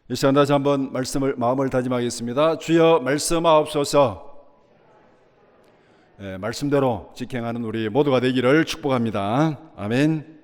이 시간 다시 한번 마음을 다짐하겠습니다. 주여 말씀하옵소서. 말씀대로 직행하는 우리 모두가 되기를 축복합니다. 아멘.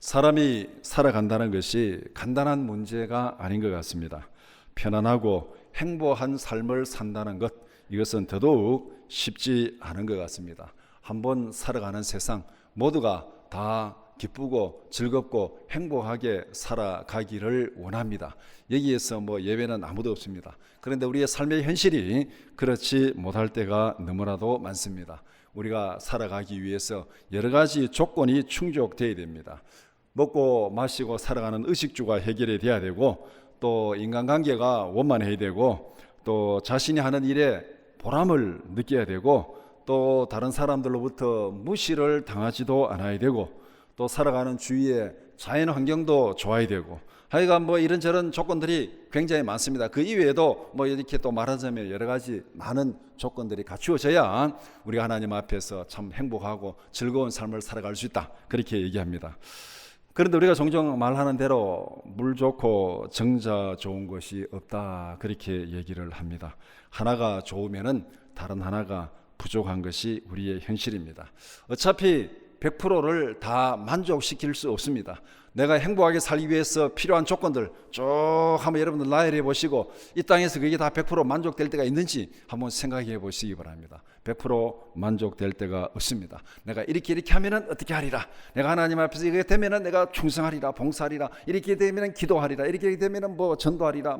사람이 살아간다는 것이 간단한 문제가 아닌 것 같습니다. 편안하고 행복한 삶을 산다는 것, 이것은 더더욱 쉽지 않은 것 같습니다. 한번 살아가는 세상 모두가 다 기쁘고 즐겁고 행복하게 살아가기를 원합니다. 여기에서 예외는 아무도 없습니다. 그런데 우리의 삶의 현실이 그렇지 못할 때가 너무나도 많습니다. 우리가 살아가기 위해서 여러 가지 조건이 충족되어야 됩니다. 먹고 마시고 살아가는 의식주가 해결이 돼야 되고, 또 인간관계가 원만해야 되고, 또 자신이 하는 일에 보람을 느껴야 되고, 또 다른 사람들로부터 무시를 당하지도 않아야 되고, 또 살아가는 주위의 자연 환경도 좋아야 되고, 하여간 이런저런 조건들이 굉장히 많습니다. 그 이외에도 이렇게 또 말하자면 여러 가지 많은 조건들이 갖추어져야 우리가 하나님 앞에서 참 행복하고 즐거운 삶을 살아갈 수 있다, 그렇게 얘기합니다. 그런데 우리가 종종 말하는 대로 물 좋고 정자 좋은 것이 없다, 그렇게 얘기를 합니다. 하나가 좋으면은 다른 하나가 부족한 것이 우리의 현실입니다. 어차피 100%를 다 만족시킬 수 없습니다. 내가 행복하게 살기 위해서 필요한 조건들 쭉 한번 여러분들 나열해 보시고, 이 땅에서 그게 다 100% 만족될 때가 있는지 한번 생각해 보시기 바랍니다. 100% 만족될 때가 없습니다. 내가 이렇게 하면은 어떻게 하리라, 내가 하나님 앞에서 이렇게 되면은 내가 충성하리라, 봉사하리라, 이렇게 되면은 기도하리라, 이렇게 되면은 전도하리라,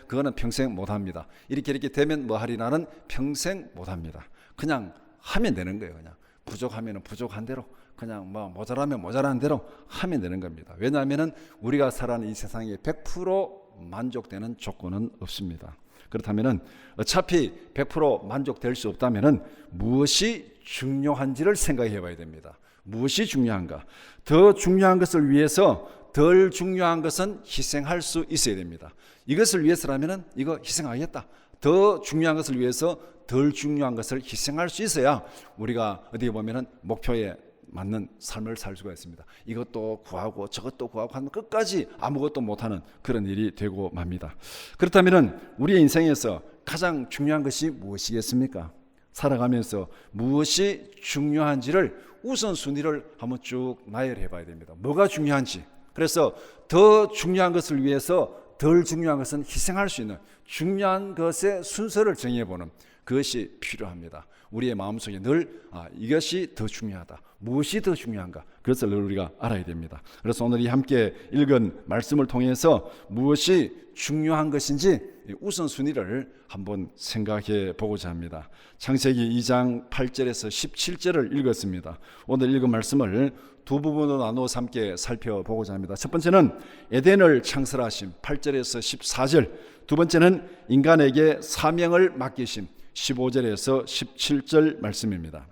그거는 평생 못합니다. 이렇게 되면 하리라는 평생 못합니다. 그냥 하면 되는 거예요. 그냥 부족하면 부족한 대로, 그냥 모자라면 모자란 대로 하면 되는 겁니다. 왜냐하면 우리가 살아가는 이 세상에 100% 만족되는 조건은 없습니다. 그렇다면 어차피 100% 만족될 수 없다면 무엇이 중요한지를 생각해 봐야 됩니다. 무엇이 중요한가? 더 중요한 것을 위해서 덜 중요한 것은 희생할 수 있어야 됩니다. 이것을 위해서라면 이거 희생하겠다. 더 중요한 것을 위해서 덜 중요한 것을 희생할 수 있어야 우리가 어떻게 보면은 목표에 맞는 삶을 살 수가 있습니다. 이것도 구하고 저것도 구하고 하면 끝까지 아무것도 못하는 그런 일이 되고 맙니다. 그렇다면 우리의 인생에서 가장 중요한 것이 무엇이겠습니까? 살아가면서 무엇이 중요한지를 우선순위를 한번 쭉 나열해 봐야 됩니다. 뭐가 중요한지. 그래서 더 중요한 것을 위해서 덜 중요한 것은 희생할 수 있는 중요한 것의 순서를 정해보는 그것이 필요합니다. 우리의 마음속에 늘 이것이 더 중요하다, 무엇이 더 중요한가, 그것을 늘 우리가 알아야 됩니다. 그래서 오늘 이 함께 읽은 말씀을 통해서 무엇이 중요한 것인지 우선순위를 한번 생각해 보고자 합니다. 창세기 2장 8절에서 17절을 읽었습니다. 오늘 읽은 말씀을 두 부분으로 나누어서 함께 살펴보고자 합니다. 첫 번째는 에덴을 창설하심 8절에서 14절, 두 번째는 인간에게 사명을 맡기심 15절에서 17절 말씀입니다.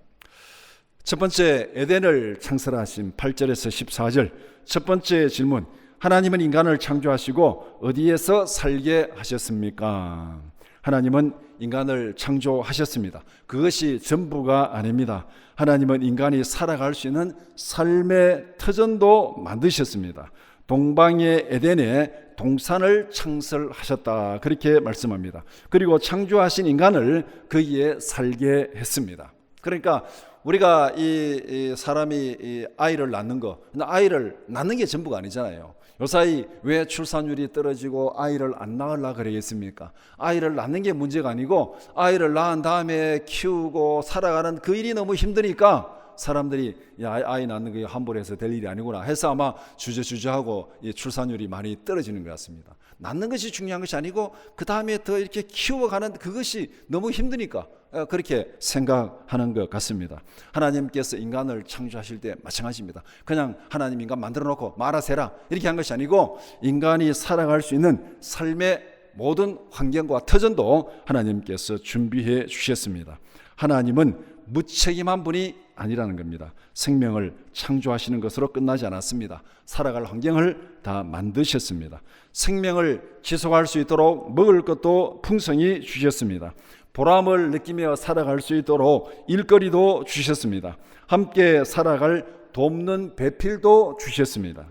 첫 번째, 에덴을 창설하심 8절에서 14절. 첫 번째 질문, 하나님은 인간을 창조하시고 어디에서 살게 하셨습니까? 하나님은 인간을 창조하셨습니다. 그것이 전부가 아닙니다. 하나님은 인간이 살아갈 수 있는 삶의 터전도 만드셨습니다. 동방의 에덴에 동산을 창설하셨다, 그렇게 말씀합니다. 그리고 창조하신 인간을 거기에 살게 했습니다. 그러니까 우리가 이 사람이 아이를 낳는 거, 아이를 낳는 게 전부가 아니잖아요. 요사이 왜 출산율이 떨어지고 아이를 안 낳으려고 그러겠습니까? 아이를 낳는 게 문제가 아니고 아이를 낳은 다음에 키우고 살아가는 그 일이 너무 힘드니까 사람들이 아이 낳는 게 함부로 해서 될 일이 아니구나 해서 아마 주저주저하고 출산율이 많이 떨어지는 것 같습니다. 낳는 것이 중요한 것이 아니고 그 다음에 더 이렇게 키워가는 그것이 너무 힘드니까 그렇게 생각하는 것 같습니다. 하나님께서 인간을 창조하실 때 마찬가지입니다. 그냥 하나님 인간 만들어 놓고 말아서 해라 이렇게 한 것이 아니고 인간이 살아갈 수 있는 삶의 모든 환경과 터전도 하나님께서 준비해 주셨습니다. 하나님은 무책임한 분이 아니라는 겁니다. 생명을 창조하시는 것으로 끝나지 않았습니다. 살아갈 환경을 다 만드셨습니다. 생명을 지속할 수 있도록 먹을 것도 풍성히 주셨습니다. 보람을 느끼며 살아갈 수 있도록 일거리도 주셨습니다. 함께 살아갈 돕는 배필도 주셨습니다.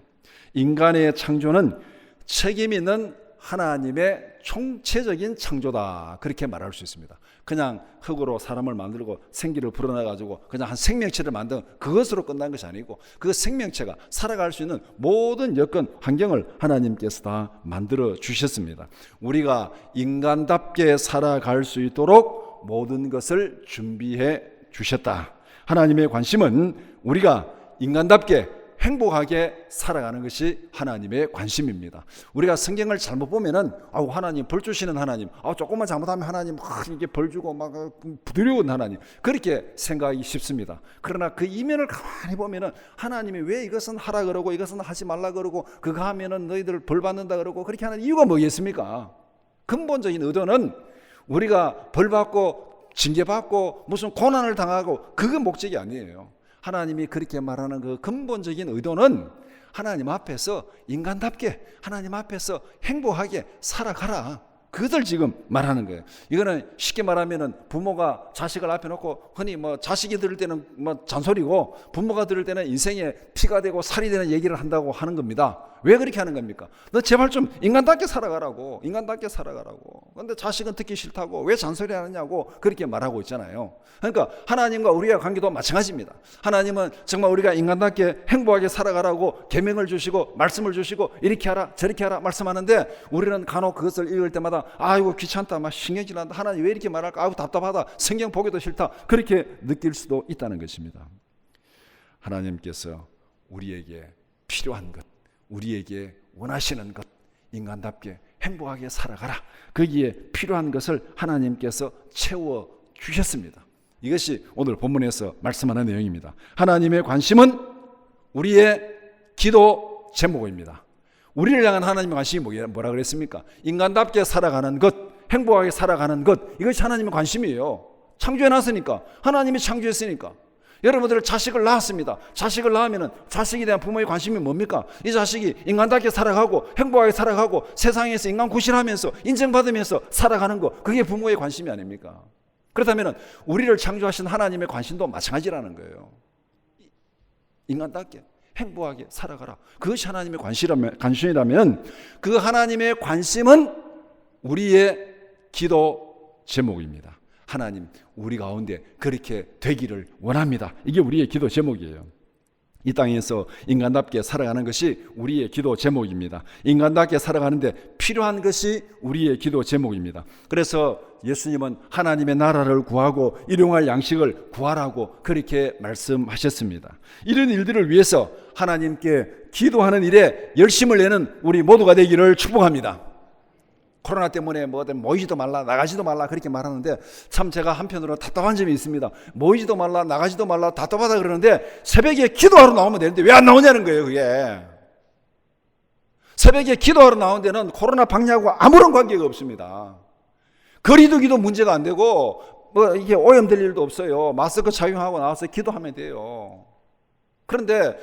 인간의 창조는 책임 있는 하나님의 총체적인 창조다, 그렇게 말할 수 있습니다. 그냥 흙으로 사람을 만들고 생기를 불어넣어가지고 그냥 한 생명체를 만든 그것으로 끝난 것이 아니고, 그 생명체가 살아갈 수 있는 모든 여건 환경을 하나님께서 다 만들어 주셨습니다. 우리가 인간답게 살아갈 수 있도록 모든 것을 준비해 주셨다. 하나님의 관심은 우리가 인간답게 행복하게 살아가는 것이 하나님의 관심입니다. 우리가 성경을 잘못 보면은 하나님 벌 주시는 하나님, 조금만 잘못하면 하나님 이게 벌 주고 막 부드러운 하나님, 그렇게 생각하기 쉽습니다. 그러나 그 이면을 가만히 보면은 하나님이 왜 이것은 하라 그러고 이것은 하지 말라 그러고 그거 하면은 너희들 벌 받는다 그러고 그렇게 하는 이유가 뭐겠습니까? 근본적인 의도는 우리가 벌 받고 징계 받고 무슨 고난을 당하고 그게 목적이 아니에요. 하나님이 그렇게 말하는 그 근본적인 의도는 하나님 앞에서 인간답게 하나님 앞에서 행복하게 살아가라, 그것을 지금 말하는 거예요. 이거는 쉽게 말하면은 부모가 자식을 앞에 놓고, 흔히 자식이 들을 때는 잔소리고 부모가 들을 때는 인생에 피가 되고 살이 되는 얘기를 한다고 하는 겁니다. 왜 그렇게 하는 겁니까? 너 제발 좀 인간답게 살아가라고, 인간답게 살아가라고. 그런데 자식은 듣기 싫다고 왜 잔소리 하느냐고 그렇게 말하고 있잖아요. 그러니까 하나님과 우리의 관계도 마찬가지입니다. 하나님은 정말 우리가 인간답게 행복하게 살아가라고 계명을 주시고 말씀을 주시고 이렇게 하라 저렇게 하라 말씀하는데, 우리는 간혹 그것을 읽을 때마다 이거 귀찮다, 막 신경질 난다, 하나님 왜 이렇게 말할까, 답답하다, 성경 보기도 싫다, 그렇게 느낄 수도 있다는 것입니다. 하나님께서 우리에게 필요한 것, 우리에게 원하시는 것, 인간답게 행복하게 살아가라, 거기에 필요한 것을 하나님께서 채워주셨습니다. 이것이 오늘 본문에서 말씀하는 내용입니다. 하나님의 관심은 우리의 기도 제목입니다. 우리를 향한 하나님의 관심이 뭐라 그랬습니까? 인간답게 살아가는 것, 행복하게 살아가는 것, 이것이 하나님의 관심이에요. 창조해놨으니까, 하나님이 창조했으니까. 여러분들 자식을 낳았습니다. 자식을 낳으면 자식에 대한 부모의 관심이 뭡니까? 이 자식이 인간답게 살아가고 행복하게 살아가고 세상에서 인간 구실하면서 인정받으면서 살아가는 것, 그게 부모의 관심이 아닙니까? 그렇다면 우리를 창조하신 하나님의 관심도 마찬가지라는 거예요. 인간답게 행복하게 살아가라, 그것이 하나님의 관심이라면 그 하나님의 관심은 우리의 기도 제목입니다. 하나님, 우리 가운데 그렇게 되기를 원합니다. 이게 우리의 기도 제목이에요. 이 땅에서 인간답게 살아가는 것이 우리의 기도 제목입니다. 인간답게 살아가는데 필요한 것이 우리의 기도 제목입니다. 그래서 예수님은 하나님의 나라를 구하고 일용할 양식을 구하라고 그렇게 말씀하셨습니다. 이런 일들을 위해서 하나님께 기도하는 일에 열심을 내는 우리 모두가 되기를 축복합니다. 코로나 때문에 모이지도 말라 나가지도 말라 그렇게 말하는데, 참 제가 한편으로 답답한 점이 있습니다. 모이지도 말라 나가지도 말라 답답하다 그러는데 새벽에 기도하러 나오면 되는데 왜 안 나오냐는 거예요. 그게 새벽에 기도하러 나온 데는 코로나 방역하고 아무런 관계가 없습니다. 거리두기도 문제가 안 되고 이게 오염될 일도 없어요. 마스크 착용하고 나와서 기도하면 돼요. 그런데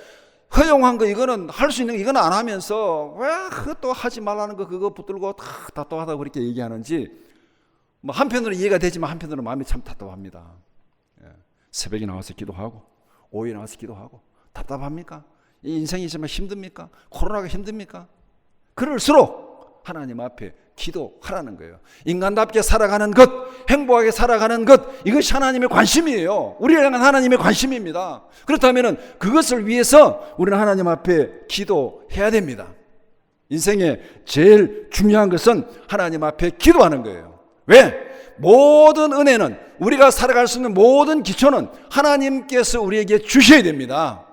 허용한 거 이거는 할 수 있는 거 이거는 안 하면서 왜 그것도 하지 말라는 거 그거 붙들고 다 답답하다고 그렇게 얘기하는지 한편으로 이해가 되지만 한편으로 마음이 참 답답합니다. 새벽에 나와서 기도하고 오후에 나와서 기도하고 답답합니까? 이 인생이 정말 힘듭니까? 코로나가 힘듭니까? 그럴수록 하나님 앞에 기도하라는 거예요. 인간답게 살아가는 것, 행복하게 살아가는 것, 이것이 하나님의 관심이에요. 우리를 향한 하나님의 관심입니다. 그렇다면 그것을 위해서 우리는 하나님 앞에 기도해야 됩니다. 인생의 제일 중요한 것은 하나님 앞에 기도하는 거예요. 왜? 모든 은혜는, 우리가 살아갈 수 있는 모든 기초는 하나님께서 우리에게 주셔야 됩니다.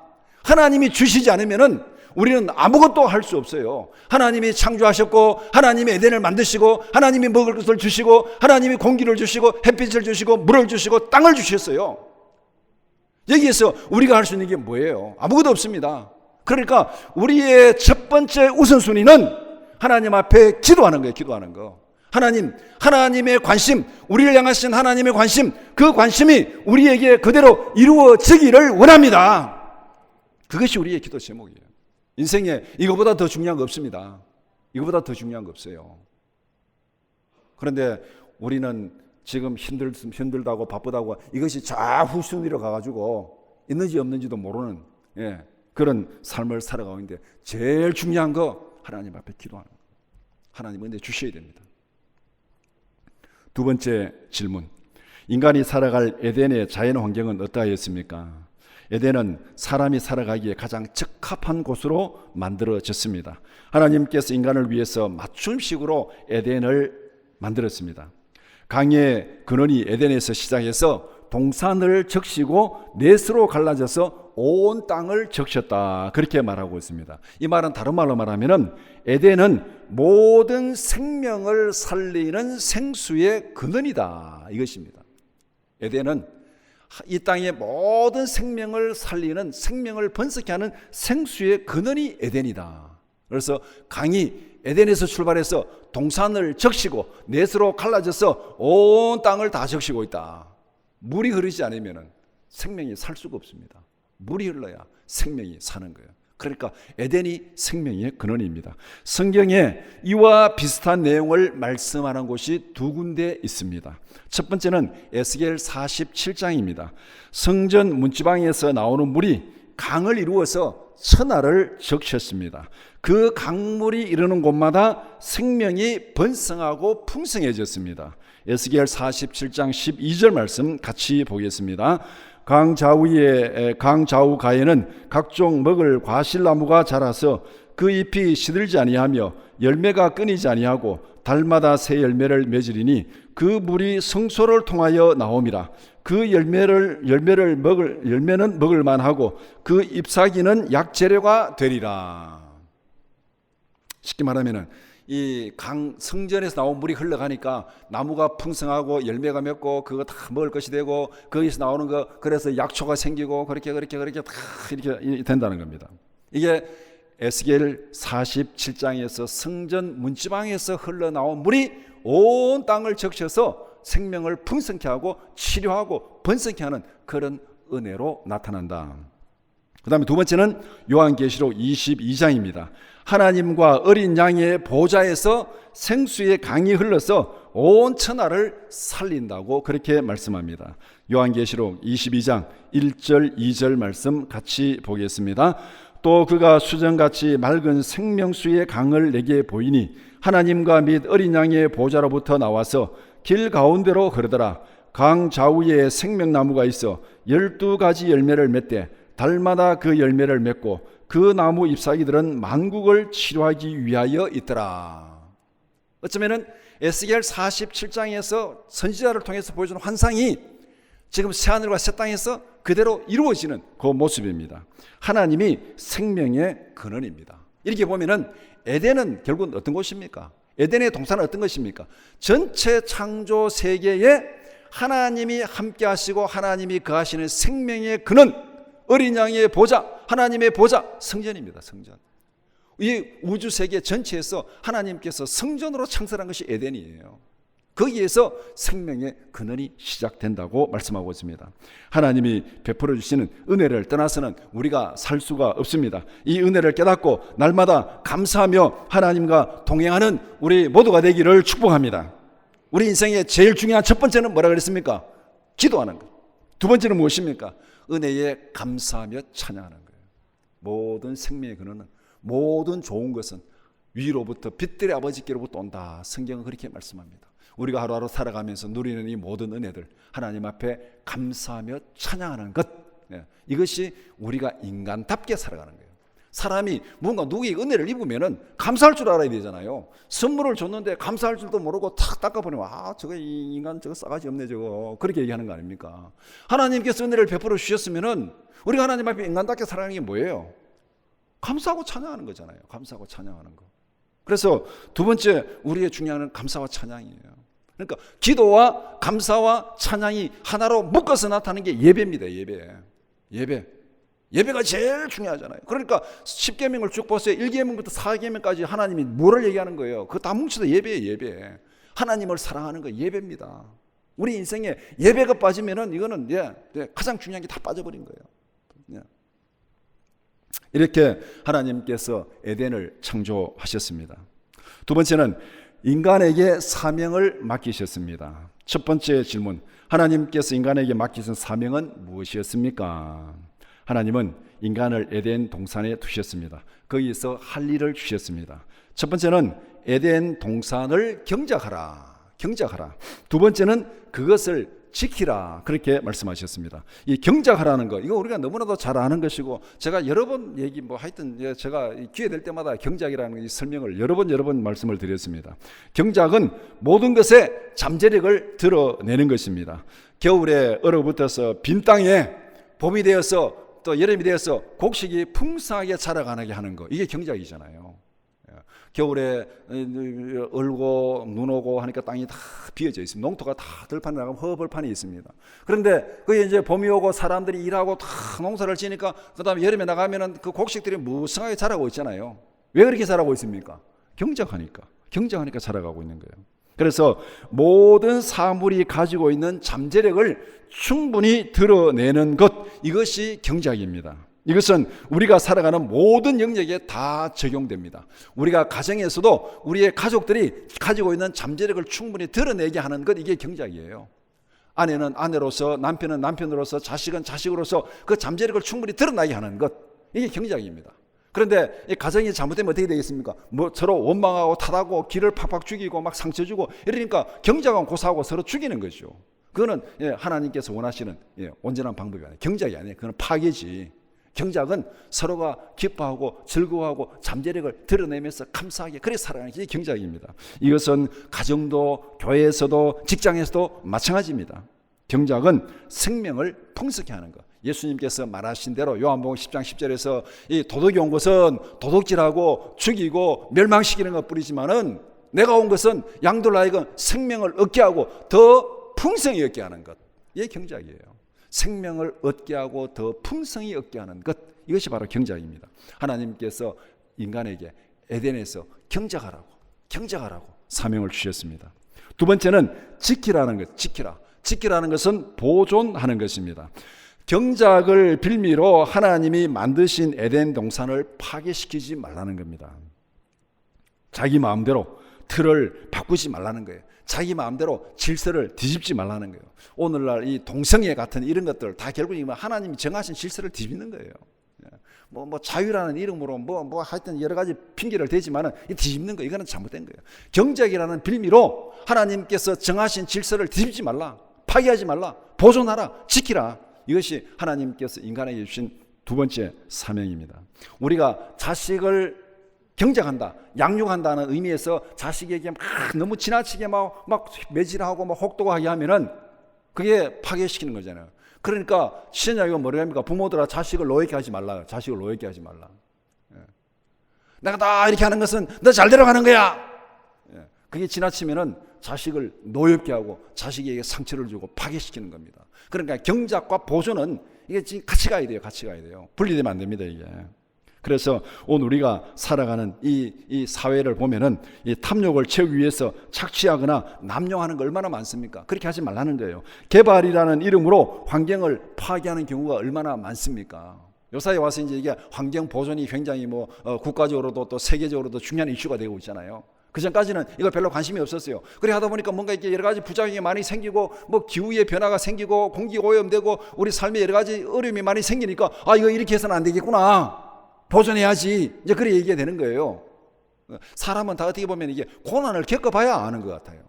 하나님이 주시지 않으면은 우리는 아무것도 할 수 없어요. 하나님이 창조하셨고 하나님이 에덴을 만드시고 하나님이 먹을 것을 주시고 하나님이 공기를 주시고 햇빛을 주시고 물을 주시고 땅을 주셨어요. 여기에서 우리가 할 수 있는 게 뭐예요? 아무것도 없습니다. 그러니까 우리의 첫 번째 우선순위는 하나님 앞에 기도하는 거예요. 기도하는 거. 하나님의 관심, 우리를 향하신 하나님의 관심, 그 관심이 우리에게 그대로 이루어지기를 원합니다. 그것이 우리의 기도 제목이에요. 인생에 이거보다 더 중요한 거 없습니다. 이거보다 더 중요한 거 없어요. 그런데 우리는 지금 힘들다고 바쁘다고 이것이 좌후순위로 가가지고 있는지 없는지도 모르는 그런 삶을 살아가고 있는데, 제일 중요한 거 하나님 앞에 기도하는 거. 하나님 은혜 주셔야 됩니다. 두 번째 질문. 인간이 살아갈 에덴의 자연 환경은 어떠하였습니까? 에덴은 사람이 살아가기에 가장 적합한 곳으로 만들어졌습니다. 하나님께서 인간을 위해서 맞춤식으로 에덴을 만들었습니다. 강의 근원이 에덴에서 시작해서 동산을 적시고 넷으로 갈라져서 온 땅을 적셨다, 그렇게 말하고 있습니다. 이 말은 다른 말로 말하면 에덴은 모든 생명을 살리는 생수의 근원이다, 이것입니다. 에덴은 이 땅의 모든 생명을 살리는, 생명을 번성케 하는 생수의 근원이 에덴이다. 그래서 강이 에덴에서 출발해서 동산을 적시고 넷으로 갈라져서 온 땅을 다 적시고 있다. 물이 흐르지 않으면 생명이 살 수가 없습니다. 물이 흘러야 생명이 사는 거예요. 그러니까 에덴이 생명의 근원입니다. 성경에 이와 비슷한 내용을 말씀하는 곳이 두 군데 있습니다. 첫 번째는 에스겔 47장입니다. 성전 문지방에서 나오는 물이 강을 이루어서 천하를 적셨습니다. 그 강물이 이르는 곳마다 생명이 번성하고 풍성해졌습니다. 에스겔 47장 12절 말씀 같이 보겠습니다. 강 좌우 가에는 각종 먹을 과실나무가 자라서 그 잎이 시들지 아니하며 열매가 끊이지 아니하고 달마다 새 열매를 맺으리니 그 물이 성소를 통하여 나옴이라. 그 열매는 먹을 만하고 그 잎사귀는 약재료가 되리라. 쉽게 말하면은 이 강 성전에서 나온 물이 흘러가니까 나무가 풍성하고 열매가 맺고 그거 다 먹을 것이 되고 거기서 나오는 거 그래서 약초가 생기고 그렇게 다 이렇게 된다는 겁니다. 이게 에스겔 47장에서 성전 문지방에서 흘러나온 물이 온 땅을 적셔서 생명을 풍성케 하고 치료하고 번성케 하는 그런 은혜로 나타난다. 그 다음에 두 번째는 요한계시록 22장입니다. 하나님과 어린 양의 보좌에서 생수의 강이 흘러서 온 천하를 살린다고 그렇게 말씀합니다. 요한계시록 22장 1절 2절 말씀 같이 보겠습니다. 또 그가 수정같이 맑은 생명수의 강을 내게 보이니 하나님과 및 어린 양의 보좌로부터 나와서 길 가운데로 흐르더라. 강 좌우에 생명나무가 있어 12가지 열매를 맺되 달마다 그 열매를 맺고 그 나무 잎사귀들은 만국을 치료하기 위하여 있더라. 어쩌면은 에스겔 47장에서 선지자를 통해서 보여주는 환상이 지금 새하늘과 새 땅에서 그대로 이루어지는 그 모습입니다. 하나님이 생명의 근원입니다. 이렇게 보면은 에덴은 결국은 어떤 곳입니까? 에덴의 동산은 어떤 것입니까? 전체 창조 세계에 하나님이 함께 하시고 하나님이 거하시는 생명의 근원, 어린 양의 보좌, 하나님의 보좌, 성전입니다. 성전. 이 우주 세계 전체에서 하나님께서 성전으로 창설한 것이 에덴이에요. 거기에서 생명의 근원이 시작된다고 말씀하고 있습니다. 하나님이 베풀어 주시는 은혜를 떠나서는 우리가 살 수가 없습니다. 이 은혜를 깨닫고 날마다 감사하며 하나님과 동행하는 우리 모두가 되기를 축복합니다. 우리 인생의 제일 중요한 첫 번째는 뭐라 그랬습니까? 기도하는 것. 두 번째는 무엇입니까? 은혜에 감사하며 찬양하는 거예요. 모든 생명의 근원은, 모든 좋은 것은 위로부터 빛들의 아버지께로부터 온다. 성경은 그렇게 말씀합니다. 우리가 하루하루 살아가면서 누리는 이 모든 은혜들 하나님 앞에 감사하며 찬양하는 것, 이것이 우리가 인간답게 살아가는 거예요. 사람이 뭔가 누구에게 은혜를 입으면은 감사할 줄 알아야 되잖아요. 선물을 줬는데 감사할 줄도 모르고 탁 닦아버리면 저거 이 인간 저거 싸가지 없네 저거, 그렇게 얘기하는 거 아닙니까? 하나님께서 은혜를 베풀어 주셨으면은 우리가 하나님 앞에 인간답게 살아가는 게 뭐예요? 감사하고 찬양하는 거잖아요. 감사하고 찬양하는 거. 그래서 두 번째 우리의 중요한 감사와 찬양이에요. 그러니까 기도와 감사와 찬양이 하나로 묶어서 나타나는 게 예배입니다. 예배가 제일 중요하잖아요. 그러니까 10계명을 쭉 보세요. 1계명부터 4계명까지 하나님이 뭐를 얘기하는 거예요? 그거 다 뭉쳐서 예배예요. 예배. 하나님을 사랑하는 거 예배입니다. 우리 인생에 예배가 빠지면은 이거는 가장 중요한 게 다 빠져버린 거예요. 이렇게 하나님께서 에덴을 창조하셨습니다. 두 번째는 인간에게 사명을 맡기셨습니다. 첫 번째 질문, 하나님께서 인간에게 맡기신 사명은 무엇이었습니까? 하나님은 인간을 에덴 동산에 두셨습니다. 거기서 할 일을 주셨습니다. 첫 번째는 에덴 동산을 경작하라. 경작하라. 두 번째는 그것을 지키라. 그렇게 말씀하셨습니다. 이 경작하라는 거, 이거 우리가 너무나도 잘 아는 것이고, 제가 여러 번 하여튼 제가 기회 될 때마다 경작이라는 이 설명을 여러 번 말씀을 드렸습니다. 경작은 모든 것에 잠재력을 드러내는 것입니다. 겨울에 얼어붙어서 빈 땅에 봄이 되어서 또 여름이 되어서 곡식이 풍성하게 자라가게 하는 거, 이게 경작이잖아요. 겨울에 얼고 눈 오고 하니까 땅이 다 비어져 있습니다. 농토가 다 들판에 나가면 허벌판이 있습니다. 그런데 그게 이제 봄이 오고 사람들이 일하고 다 농사를 지니까 그 다음에 여름에 나가면은 그 곡식들이 무성하게 자라고 있잖아요. 왜 그렇게 자라고 있습니까? 경작하니까 자라가고 있는 거예요. 그래서 모든 사물이 가지고 있는 잠재력을 충분히 드러내는 것, 이것이 경작입니다. 이것은 우리가 살아가는 모든 영역에 다 적용됩니다. 우리가 가정에서도 우리의 가족들이 가지고 있는 잠재력을 충분히 드러내게 하는 것, 이게 경작이에요. 아내는 아내로서, 남편은 남편으로서, 자식은 자식으로서 그 잠재력을 충분히 드러나게 하는 것, 이게 경작입니다. 그런데 이 가정이 잘못되면 어떻게 되겠습니까? 서로 원망하고 탓하고 기를 팍팍 죽이고 막 상처 주고 이러니까 경작은 고사하고 서로 죽이는 거죠. 그거는 하나님께서 원하시는 온전한 방법이 아니에요. 경작이 아니에요. 그건 파괴지. 경작은 서로가 기뻐하고 즐거워하고 잠재력을 드러내면서 감사하게 그래 살아가는 게 경작입니다. 이것은 가정도 교회에서도 직장에서도 마찬가지입니다. 경작은 생명을 풍성케 하는 것. 예수님께서 말하신 대로 요한복음 10장 10절에서 이 도둑이 온 것은 도둑질하고 죽이고 멸망시키는 것뿐이지만은 내가 온 것은 양들 하여금 생명을 얻게 하고 더 풍성히 얻게 하는 것. 이게 경작이에요. 생명을 얻게 하고 더 풍성히 얻게 하는 것, 이것이 바로 경작입니다. 하나님께서 인간에게 에덴에서 경작하라고 사명을 주셨습니다. 두 번째는 지키라는 것. 지키라는 것은 보존하는 것입니다. 경작을 빌미로 하나님이 만드신 에덴 동산을 파괴시키지 말라는 겁니다. 자기 마음대로 틀을 바꾸지 말라는 거예요. 자기 마음대로 질서를 뒤집지 말라는 거예요. 오늘날 이 동성애 같은 이런 것들 다 결국 하나님이 정하신 질서를 뒤집는 거예요. 뭐 자유라는 이름으로 하여튼 여러 가지 핑계를 대지만은 뒤집는 거, 이거는 잘못된 거예요. 경작이라는 빌미로 하나님께서 정하신 질서를 뒤집지 말라, 파괴하지 말라, 보존하라, 지키라. 이것이 하나님께서 인간에게 주신 두 번째 사명입니다. 우리가 자식을 경작한다, 양육한다는 의미에서 자식에게 막 너무 지나치게 막 매질하고 막 혹독하게 하면은 그게 파괴시키는 거잖아요. 그러니까 신약이가 뭐랍니까? 부모들아 자식을 노예케 하지 말라. 자식을 노예케 하지 말라. 내가 다 이렇게 하는 것은 너 잘 되러가는 거야. 그게 지나치면은 자식을 노엽게 하고 자식에게 상처를 주고 파괴시키는 겁니다. 그러니까 경작과 보존은 이게 지금 같이 가야 돼요. 분리되면 안 됩니다, 이게. 그래서 오늘 우리가 살아가는 이 사회를 보면은 이 탐욕을 채우기 위해서 착취하거나 남용하는 거 얼마나 많습니까? 그렇게 하지 말라는 거예요. 개발이라는 이름으로 환경을 파괴하는 경우가 얼마나 많습니까? 요사이에 와서 이제 이게 환경 보존이 굉장히 국가적으로도 또 세계적으로도 중요한 이슈가 되고 있잖아요. 그 전까지는 이거 별로 관심이 없었어요. 그래 하다 보니까 뭔가 이렇게 여러 가지 부작용이 많이 생기고 기후의 변화가 생기고 공기 오염되고 우리 삶에 여러 가지 어려움이 많이 생기니까 이거 이렇게 해서는 안 되겠구나. 보존해야지. 이제 그래 얘기가 되는 거예요. 사람은 다 어떻게 보면 이게 고난을 겪어봐야 아는 것 같아요.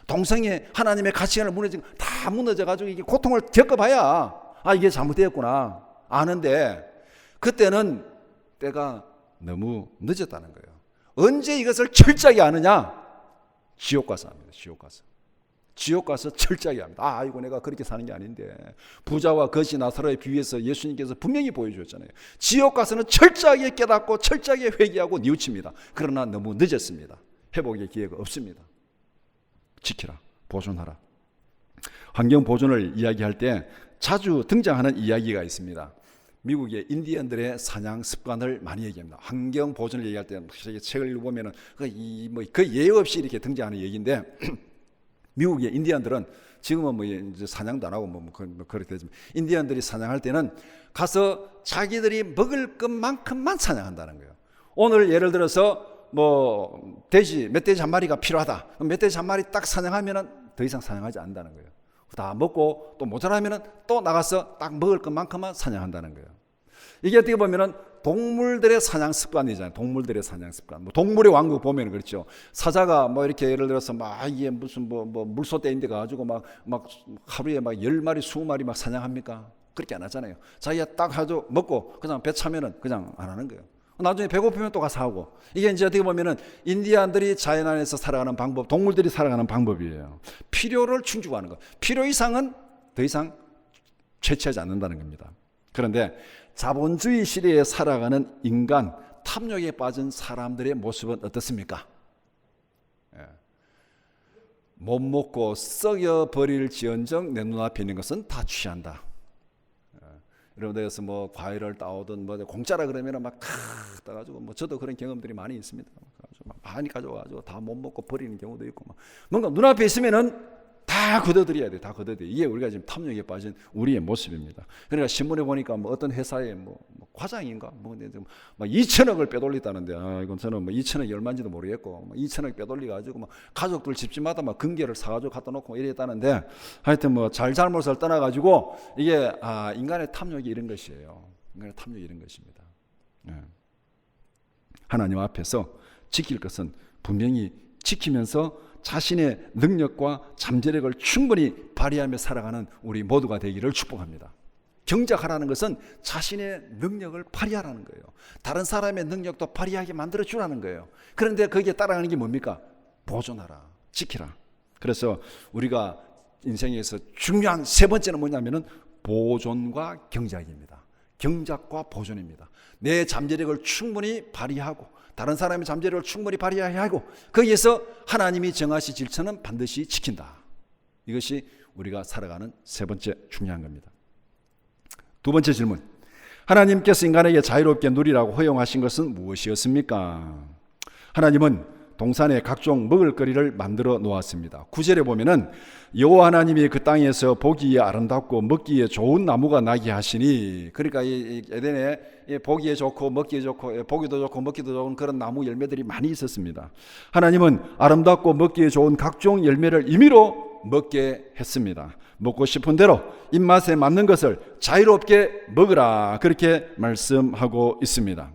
동성애 하나님의 가치관을 다 무너져가지고 이게 고통을 겪어봐야 이게 잘못되었구나 아는데 그때는 때가 너무 늦었다는 거예요. 언제 이것을 철저하게 아느냐? 지옥 가서 합니다. 지옥 가서 철저하게 합니다. 아이고 내가 그렇게 사는 게 아닌데. 부자와 거지 나사로의 비유에서 예수님께서 분명히 보여주셨잖아요. 지옥 가서는 철저하게 깨닫고 철저하게 회개하고 뉘우칩니다. 그러나 너무 늦었습니다. 회복의 기회가 없습니다. 지키라, 보존하라. 환경 보존을 이야기할 때 자주 등장하는 이야기가 있습니다. 미국의 인디언들의 사냥 습관을 많이 얘기합니다. 환경 보존을 얘기할 때 책을 읽어보면 그 예외 없이 이렇게 등장하는 얘기인데 미국의 인디언들은 지금은 이제 사냥도 안 하고 그렇게 되지만 인디언들이 사냥할 때는 가서 자기들이 먹을 것만큼만 사냥한다는 거예요. 오늘 예를 들어서 돼지 멧돼지 한 마리가 필요하다. 멧돼지 한 마리 딱 사냥하면은 더 이상 사냥하지 않는다는 거예요. 다 먹고 또 모자라면은 또 나가서 딱 먹을 것만큼만 사냥한다는 거예요. 이게 어떻게 보면은 동물들의 사냥 습관이잖아요. 동물들의 사냥 습관. 뭐 동물의 왕국 보면 그렇죠. 사자가 뭐 이렇게 예를 들어서 막 이게 무슨 뭐 물소떼인데 가지고 막 하루에 막 10마리, 20마리 막 사냥합니까? 그렇게 안 하잖아요. 자기가 딱 하죠. 먹고 그냥 배 차면은 그냥 안 하는 거예요. 나중에 배고프면 또 가서 하고. 이게 이제 어떻게 보면은 인디안들이 자연 안에서 살아가는 방법, 동물들이 살아가는 방법이에요. 필요를 충족하는 거. 필요 이상은 더 이상 채취하지 않는다는 겁니다. 그런데 자본주의 시대에 살아가는 인간, 탐욕에 빠진 사람들의 모습은 어떻습니까? 못 먹고 썩어버릴지언정 내 눈앞에 있는 것은 다 취한다. 여러분들에서 뭐 과일을 따오든 뭐 공짜라 그러면 막 따가지고 뭐 저도 그런 경험들이 많이 있습니다. 막 많이 가져와가지고 다 못 먹고 버리는 경우도 있고 막 뭔가 눈앞에 있으면은 다 걷어들여야 돼, 다 걷어들여. 이게 우리가 지금 탐욕에 빠진 우리의 모습입니다. 그러니까 신문에 보니까 뭐 어떤 회사에 뭐 과장인가 뭐 2천억을 빼돌렸다는데, 이건 저는 뭐 2천억이 얼마인지도 모르겠고, 뭐 2천억 빼돌려가지고 막 가족들 집집마다 막 금괴를 사가지고 갖다 놓고 이랬다는데, 하여튼 뭐 잘잘못을 떠나가지고 이게 인간의 탐욕이 이런 것이에요. 인간의 탐욕이 이런 것입니다. 하나님 앞에서 지킬 것은 분명히 지키면서 자신의 능력과 잠재력을 충분히 발휘하며 살아가는 우리 모두가 되기를 축복합니다. 경작하라는 것은 자신의 능력을 발휘하라는 거예요. 다른 사람의 능력도 발휘하게 만들어주라는 거예요. 그런데 거기에 따라가는 게 뭡니까? 보존하라, 지키라. 그래서 우리가 인생에서 중요한 세 번째는 뭐냐면은 보존과 경작입니다. 경작과 보존입니다. 내 잠재력을 충분히 발휘하고 다른 사람의 잠재력을 충분히 발휘해야 하고 거기에서 하나님이 정하신 질서는 반드시 지킨다. 이것이 우리가 살아가는 세 번째 중요한 겁니다. 두 번째 질문. 하나님께서 인간에게 자유롭게 누리라고 허용하신 것은 무엇이었습니까? 하나님은 동산에 각종 먹을 거리를 만들어 놓았습니다. 9절에 보면은 여호와 하나님이 그 땅에서 보기에 아름답고 먹기에 좋은 나무가 나게 하시니, 그러니까 이 에덴에 보기에 좋고 먹기에 좋고 보기도 좋고 먹기도 좋은 그런 나무 열매들이 많이 있었습니다. 하나님은 아름답고 먹기에 좋은 각종 열매를 임의로 먹게 했습니다. 먹고 싶은 대로 입맛에 맞는 것을 자유롭게 먹으라, 그렇게 말씀하고 있습니다.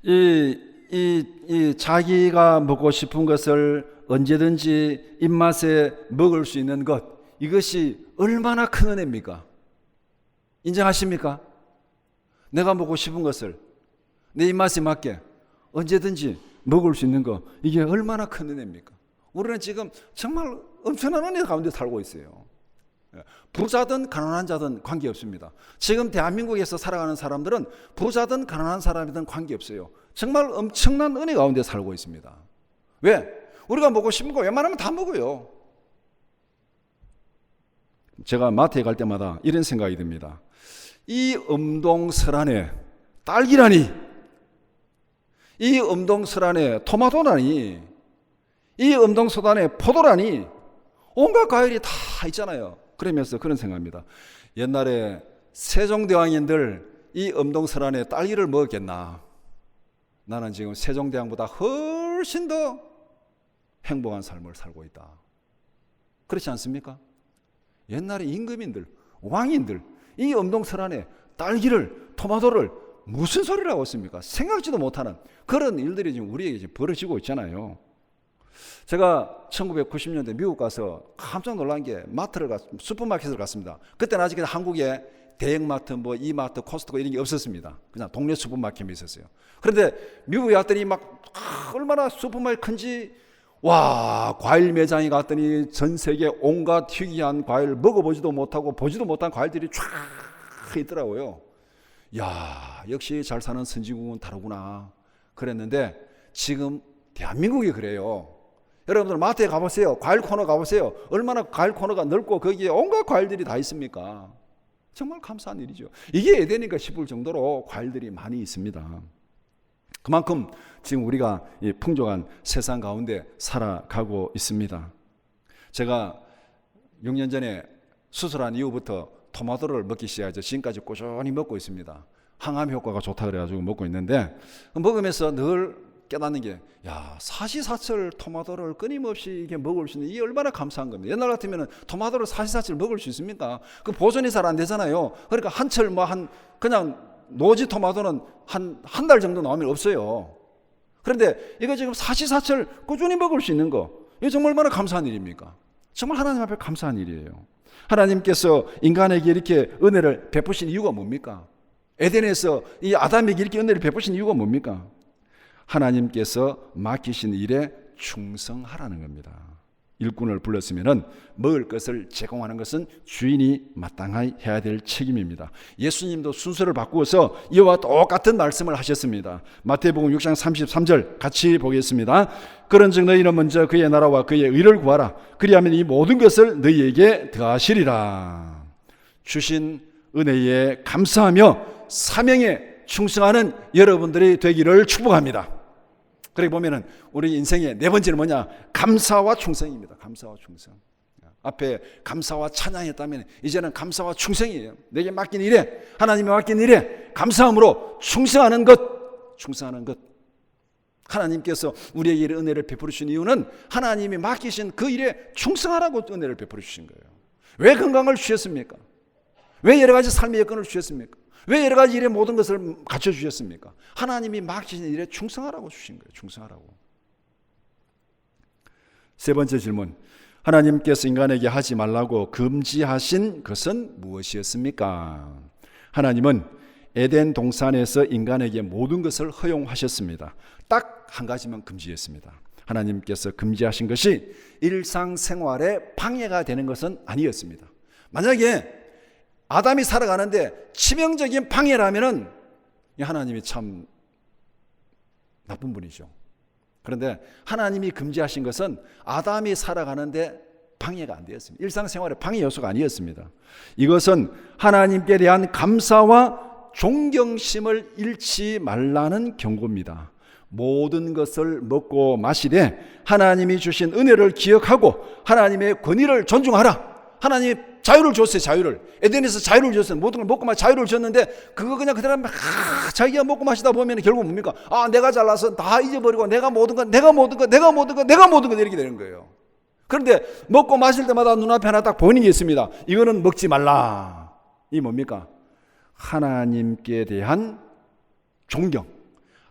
이 자기가 먹고 싶은 것을 언제든지 입맛에 먹을 수 있는 것, 이것이 얼마나 큰 은혜입니까? 인정하십니까? 내가 먹고 싶은 것을 내 입맛에 맞게 언제든지 먹을 수 있는 것, 이게 얼마나 큰 은혜입니까? 우리는 지금 정말 엄청난 은혜 가운데 살고 있어요. 부자든 가난한 자든 관계없습니다. 지금 대한민국에서 살아가는 사람들은 부자든 가난한 사람이든 관계없어요. 정말 엄청난 은혜 가운데 살고 있습니다. 왜? 우리가 먹고 싶은 거 웬만하면 다 먹어요. 제가 마트에 갈 때마다 이런 생각이 듭니다. 이 엄동설 안에 딸기라니, 이 엄동설 안에 토마토라니, 이 엄동설 안에 포도라니, 온갖 과일이 다 있잖아요. 그러면서 그런 생각합니다. 옛날에 세종대왕인들 이 엄동설 안에 딸기를 먹었겠나? 나는 지금 세종대왕보다 훨씬 더 행복한 삶을 살고 있다. 그렇지 않습니까? 옛날에 임금인들, 왕인들 이 엄동설 안에 딸기를, 토마토를 무슨 소리를 하고 있습니까? 생각지도 못하는 그런 일들이 지금 우리에게 지금 벌어지고 있잖아요. 제가 1990년대 미국 가서 깜짝 놀란 게 슈퍼마켓을 갔습니다. 그때는 아직 한국에 대형마트, 뭐 이마트, 코스트코 이런 게 없었습니다. 그냥 동네 슈퍼마켓이 있었어요. 그런데 미국에 왔더니 막 얼마나 슈퍼마켓 큰지, 와, 과일 매장에 갔더니 전 세계 온갖 희귀한 과일, 먹어보지도 못하고 보지도 못한 과일들이 쫙 있더라고요. 야, 역시 잘 사는 선진국은 다르구나 그랬는데 지금 대한민국이 그래요. 여러분들 마트에 가보세요. 과일 코너 가보세요. 얼마나 과일 코너가 넓고 거기에 온갖 과일들이 다 있습니까? 정말 감사한 일이죠. 이게 에덴인가 싶을 정도로 과일들이 많이 있습니다. 그만큼 지금 우리가 이 풍족한 세상 가운데 살아가고 있습니다. 제가 6년 전에 수술한 이후부터 토마토를 먹기 시작해서 지금까지 꾸준히 먹고 있습니다. 항암 효과가 좋다 그래가지고 먹고 있는데, 먹으면서 늘 깨닫는 게, 야, 사시사철 토마토를 끊임없이 이게 먹을 수 있는, 이게 얼마나 감사한 겁니다. 옛날 같으면 토마토를 사시사철 먹을 수 있습니까? 그 보존이 잘 안 되잖아요. 그러니까 한철 그냥 노지 토마토는 한 달 정도 나오면 없어요. 그런데 이거 지금 사시사철 꾸준히 먹을 수 있는 거, 이거 정말 얼마나 감사한 일입니까? 정말 하나님 앞에 감사한 일이에요. 하나님께서 인간에게 이렇게 은혜를 베푸신 이유가 뭡니까? 에덴에서 이 아담에게 이렇게 은혜를 베푸신 이유가 뭡니까? 하나님께서 맡기신 일에 충성하라는 겁니다. 일꾼을 불렀으면 먹을 것을 제공하는 것은 주인이 마땅히 해야 될 책임입니다. 예수님도 순서를 바꾸어서 이와 똑같은 말씀을 하셨습니다. 마태복음 6장 33절 같이 보겠습니다. 그런즉 너희는 먼저 그의 나라와 그의 의를 구하라. 그리하면 이 모든 것을 너희에게 더하시리라. 주신 은혜에 감사하며 사명에 충성하는 여러분들이 되기를 축복합니다. 그렇게 보면은 우리 인생의 네 번째는 뭐냐? 감사와 충성입니다. 감사와 충성. 앞에 감사와 찬양했다면 이제는 감사와 충성이에요. 내게 맡긴 일에, 하나님이 맡긴 일에 감사함으로 충성하는 것. 충성하는 것. 하나님께서 우리에게 은혜를 베풀어 주신 이유는 하나님이 맡기신 그 일에 충성하라고 은혜를 베풀어 주신 거예요. 왜 건강을 주셨습니까? 왜 여러 가지 삶의 여건을 주셨습니까? 왜 여러 가지 일의 모든 것을 갖춰주셨습니까? 하나님이 맡기신 일에 충성하라고 주신 거예요. 충성하라고. 세 번째 질문. 하나님께서 인간에게 하지 말라고 금지하신 것은 무엇이었습니까? 하나님은 에덴 동산에서 인간에게 모든 것을 허용하셨습니다. 딱 한 가지만 금지했습니다. 하나님께서 금지하신 것이 일상생활에 방해가 되는 것은 아니었습니다. 만약에 아담이 살아가는데 치명적인 방해라면은 하나님이 참 나쁜 분이죠. 그런데 하나님이 금지하신 것은 아담이 살아가는데 방해가 안 되었습니다. 일상생활에 방해 요소가 아니었습니다. 이것은 하나님께 대한 감사와 존경심을 잃지 말라는 경고입니다. 모든 것을 먹고 마시되 하나님이 주신 은혜를 기억하고 하나님의 권위를 존중하라. 하나님이 자유를 줬어요. 자유를. 에덴에서 자유를 줬어요. 모든 걸 먹고 마시 자유를 줬는데 그거 그냥 그대로 자기가 먹고 마시다 보면 결국 뭡니까? 내가 잘나서 다 잊어버리고 내가 모든 것 이렇게 되는 거예요. 그런데 먹고 마실 때마다 눈앞에 하나 딱 보이는 게 있습니다. 이거는 먹지 말라. 이 뭡니까? 하나님께 대한 존경,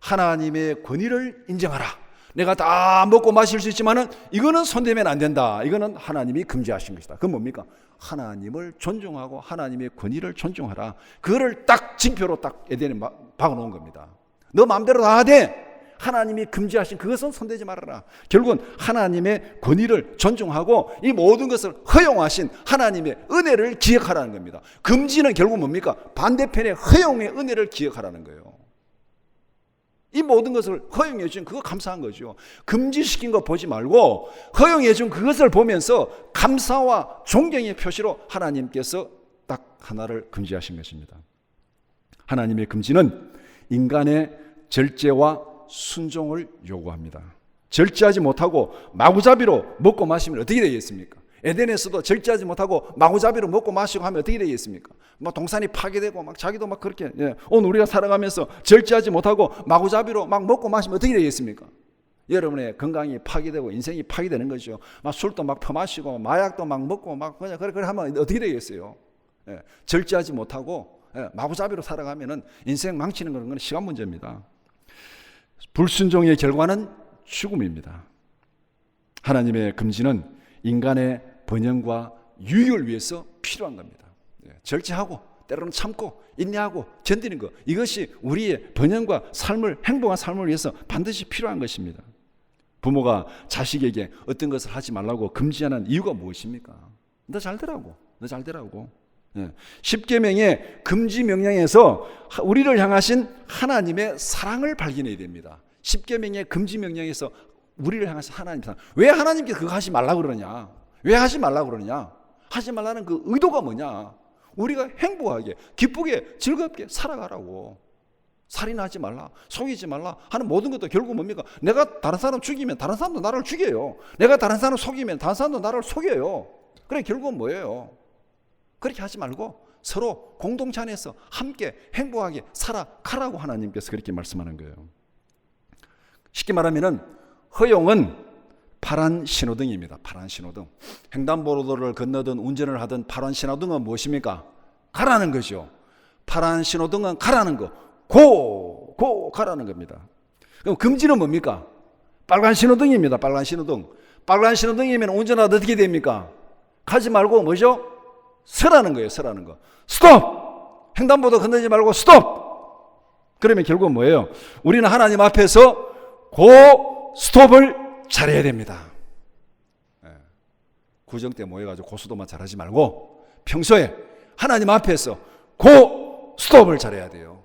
하나님의 권위를 인정하라. 내가 다 먹고 마실 수 있지만은 이거는 손대면 안 된다. 이거는 하나님이 금지하신 것이다. 그건 뭡니까? 하나님을 존중하고 하나님의 권위를 존중하라. 그거를 딱 징표로 딱 에덴에 박아놓은 겁니다. 너 마음대로 다 돼. 하나님이 금지하신 그것은 손대지 말아라. 결국은 하나님의 권위를 존중하고 이 모든 것을 허용하신 하나님의 은혜를 기억하라는 겁니다. 금지는 결국 뭡니까? 반대편의 허용의 은혜를 기억하라는 거예요. 이 모든 것을 허용해 준 그거 감사한 거죠. 금지시킨 거 보지 말고 허용해 준 그것을 보면서 감사와 존경의 표시로 하나님께서 딱 하나를 금지하신 것입니다. 하나님의 금지는 인간의 절제와 순종을 요구합니다. 절제하지 못하고 마구잡이로 먹고 마시면 어떻게 되겠습니까? 에덴에서도 절제하지 못하고 마구잡이로 먹고 마시고 하면 어떻게 되겠습니까? 동산이 파괴되고 자기도 그렇게 오늘 우리가 살아가면서 절제하지 못하고 마구잡이로 먹고 마시면 어떻게 되겠습니까? 여러분의 건강이 파괴되고 인생이 파괴되는 거죠. 술도 퍼마시고 마약도 먹고 그냥 그래 하면 어떻게 되겠어요? 절제하지 못하고 마구잡이로 살아가면은 인생 망치는 건 시간 문제입니다. 불순종의 결과는 죽음입니다. 하나님의 금지는 인간의 번영과 유익을 위해서 필요한 겁니다. 절제하고 때로는 참고 인내하고 견디는 것, 이것이 우리의 번영과 행복한 삶을 위해서 반드시 필요한 것입니다. 부모가 자식에게 어떤 것을 하지 말라고 금지하는 이유가 무엇입니까? 너 잘 되라고. 10계명의 금지 명령에서 우리를 향하신 하나님의 사랑을 발견해야 됩니다. 10계명의 금지 명령에서 우리를 향하신 하나님 사랑. 왜 하나님께 그거 하지 말라고 그러냐? 왜 하지 말라고 그러냐? 하지 말라는 그 의도가 뭐냐? 우리가 행복하게, 기쁘게, 즐겁게 살아가라고. 살인하지 말라, 속이지 말라 하는 모든 것도 결국 뭡니까? 내가 다른 사람 죽이면 다른 사람도 나를 죽여요. 내가 다른 사람 속이면 다른 사람도 나를 속여요. 그래 결국은 뭐예요? 그렇게 하지 말고 서로 공동체 안에서 함께 행복하게 살아가라고 하나님께서 그렇게 말씀하는 거예요. 쉽게 말하면은 허용은 파란 신호등입니다. 파란 신호등. 횡단보도를 건너든 운전을 하든 파란 신호등은 무엇입니까? 가라는 거죠. 파란 신호등은 가라는 거. 고 가라는 겁니다. 그럼 금지는 뭡니까? 빨간 신호등입니다. 빨간 신호등. 빨간 신호등이면 운전하다 어떻게 됩니까? 가지 말고 뭐죠? 서라는 거예요. 서라는 거. 스톱! 횡단보도 건너지 말고 스톱! 그러면 결국은 뭐예요? 우리는 하나님 앞에서 스톱을 잘해야 됩니다. 구정 때 모여가지고 고수도만 잘하지 말고 평소에 하나님 앞에서 스톱을 잘해야 돼요.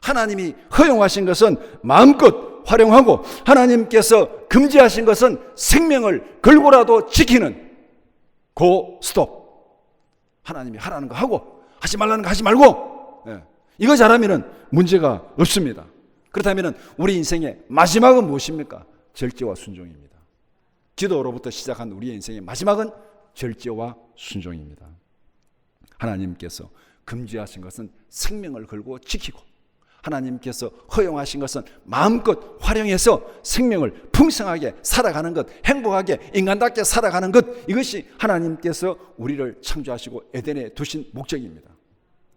하나님이 허용하신 것은 마음껏 활용하고 하나님께서 금지하신 것은 생명을 걸고라도 지키는 스톱. 하나님이 하라는 거 하고 하지 말라는 거 하지 말고 이거 잘하면 문제가 없습니다. 그렇다면 우리 인생의 마지막은 무엇입니까? 절제와 순종입니다. 기도로부터 시작한 우리의 인생의 마지막은 절제와 순종입니다. 하나님께서 금지하신 것은 생명을 걸고 지키고 하나님께서 허용하신 것은 마음껏 활용해서 생명을 풍성하게 살아가는 것, 행복하게 인간답게 살아가는 것, 이것이 하나님께서 우리를 창조하시고 에덴에 두신 목적입니다.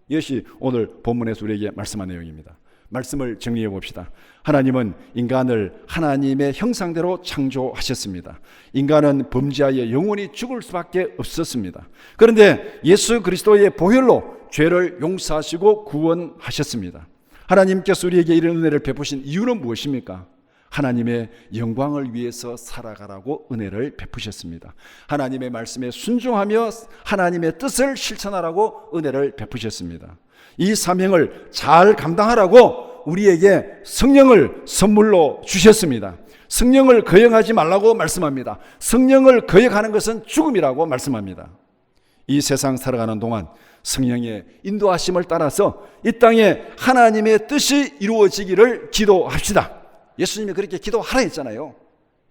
이것이 오늘 본문에서 우리에게 말씀한 내용입니다. 말씀을 정리해 봅시다. 하나님은 인간을 하나님의 형상대로 창조하셨습니다. 인간은 범죄하여 영원히 죽을 수밖에 없었습니다. 그런데 예수 그리스도의 보혈로 죄를 용서하시고 구원하셨습니다. 하나님께서 우리에게 이런 은혜를 베푸신 이유는 무엇입니까? 하나님의 영광을 위해서 살아가라고 은혜를 베푸셨습니다. 하나님의 말씀에 순종하며 하나님의 뜻을 실천하라고 은혜를 베푸셨습니다. 이 사명을 잘 감당하라고 우리에게 성령을 선물로 주셨습니다. 성령을 거역하지 말라고 말씀합니다. 성령을 거역하는 것은 죽음이라고 말씀합니다. 이 세상 살아가는 동안 성령의 인도하심을 따라서 이 땅에 하나님의 뜻이 이루어지기를 기도합시다. 예수님이 그렇게 기도하라 했잖아요.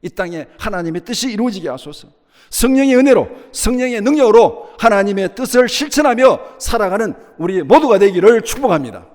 이 땅에 하나님의 뜻이 이루어지게 하소서. 성령의 은혜로, 성령의 능력으로 하나님의 뜻을 실천하며 살아가는 우리 모두가 되기를 축복합니다.